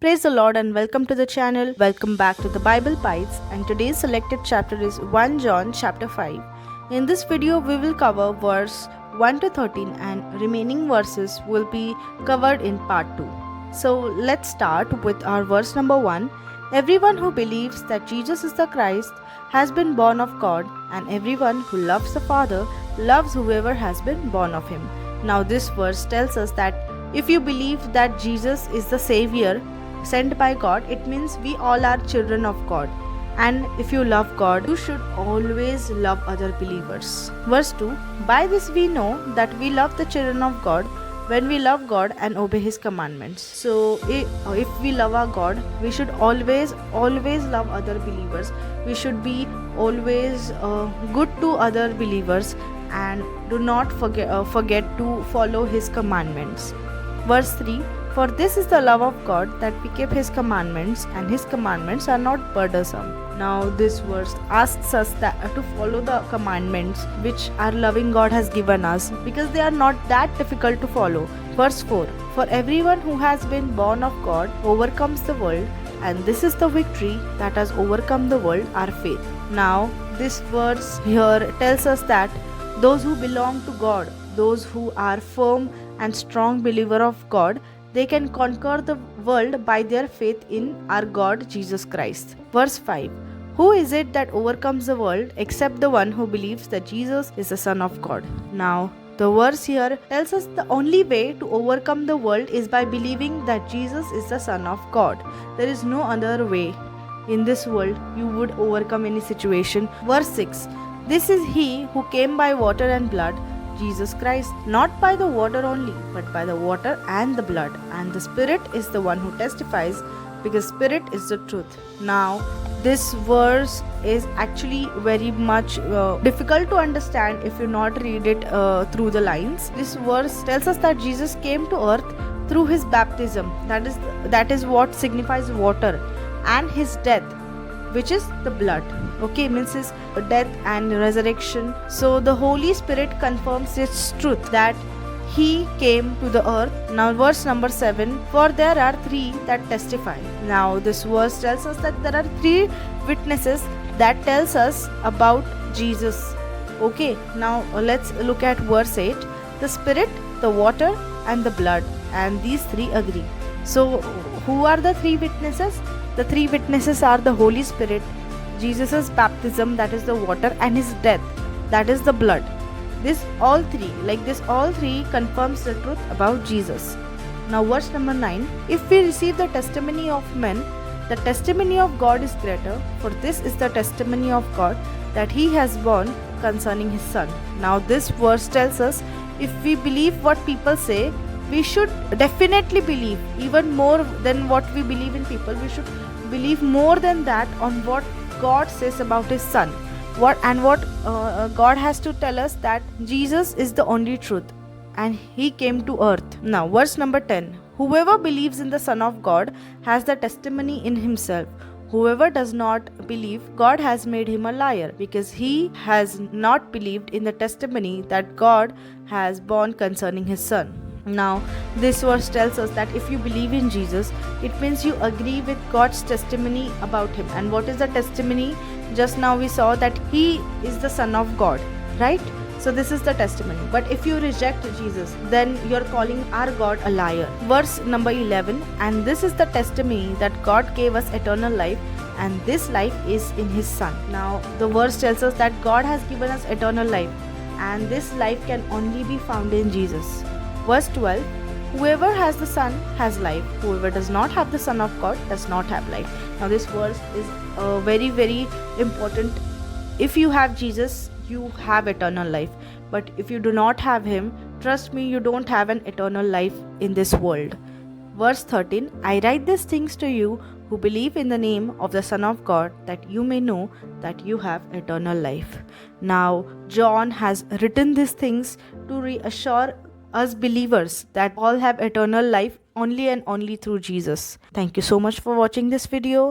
Praise the Lord and welcome to the channel. Welcome back to the Bible Bytes, and today's selected chapter is 1 John chapter 5. In this video we will cover verse 1 to 13 and remaining verses will be covered in part 2. So let's start with our verse number 1. Everyone who believes that Jesus is the Christ has been born of God, and everyone who loves the Father loves whoever has been born of him. Now this verse tells us that if you believe that Jesus is the Savior sent by God, it means we all are children of God. And if you love God, you should always love other believers. Verse 2. By this we know that we love the children of God when we love God and obey His commandments. So if we love our God, we should always love other believers. We should be always good to other believers and do not forget to follow His commandments. Verse 3. For this is the love of God, that we keep His commandments, and His commandments are not burdensome. Now this verse asks us to follow the commandments which our loving God has given us, because they are not that difficult to follow. Verse 4. For everyone who has been born of God overcomes the world, and this is the victory that has overcome the world, our faith. Now this verse here tells us that those who belong to God, those who are firm and strong believer of God, they can conquer the world by their faith in our God Jesus Christ. Verse 5. Who is it that overcomes the world except the one who believes that Jesus is the Son of God? Now, the verse here tells us the only way to overcome the world is by believing that Jesus is the Son of God. There is no other way in this world you would overcome any situation. Verse 6. This is He who came by water and blood, Jesus Christ, not by the water only, but by the water and the blood. And the Spirit is the one who testifies, because Spirit is the truth. Now, this verse is actually very much difficult to understand if you not read it through the lines. This verse tells us that Jesus came to earth through His baptism. That is what signifies water, and His death, which is the blood. Okay, means His death and resurrection. So the Holy Spirit confirms this truth that He came to the earth. Now verse number 7. For there are three that testify. Now this verse tells us that there are three witnesses that tells us about Jesus. Okay, now let's look at verse 8. The Spirit, the water and the blood, and these three agree. So who are the three witnesses? The three witnesses are the Holy Spirit, Jesus' baptism, that is the water, and His death, that is the blood. This all three confirms the truth about Jesus. Now verse number 9. If we receive the testimony of men, the testimony of God is greater, for this is the testimony of God, that He has borne concerning His Son. Now this verse tells us if we believe what people say, we should definitely believe even more than what we believe in people. We should believe more than that on what God says about His Son. What God has to tell us that Jesus is the only truth and He came to earth. Now verse number 10. Whoever believes in the Son of God has the testimony in himself. Whoever does not believe, God has made him a liar, because he has not believed in the testimony that God has borne concerning His Son. Now this verse tells us that if you believe in Jesus, it means you agree with God's testimony about Him. And what is the testimony? Just now we saw that He is the Son of God, right? So this is the testimony. But if you reject Jesus, then you're calling our God a liar. Verse number 11. And this is the testimony that God gave us eternal life, and this life is in His Son. Now the verse tells us that God has given us eternal life, and this life can only be found in Jesus. Verse 12. Whoever has the Son has life. Whoever does not have the Son of God does not have life. Now this verse is very, very important. If you have Jesus, you have eternal life. But if you do not have Him, trust me, you don't have an eternal life in this world. Verse 13. I write these things to you who believe in the name of the Son of God, that you may know that you have eternal life. Now John has written these things to reassure us believers that all have eternal life only and only through Jesus. Thank you so much for watching this video.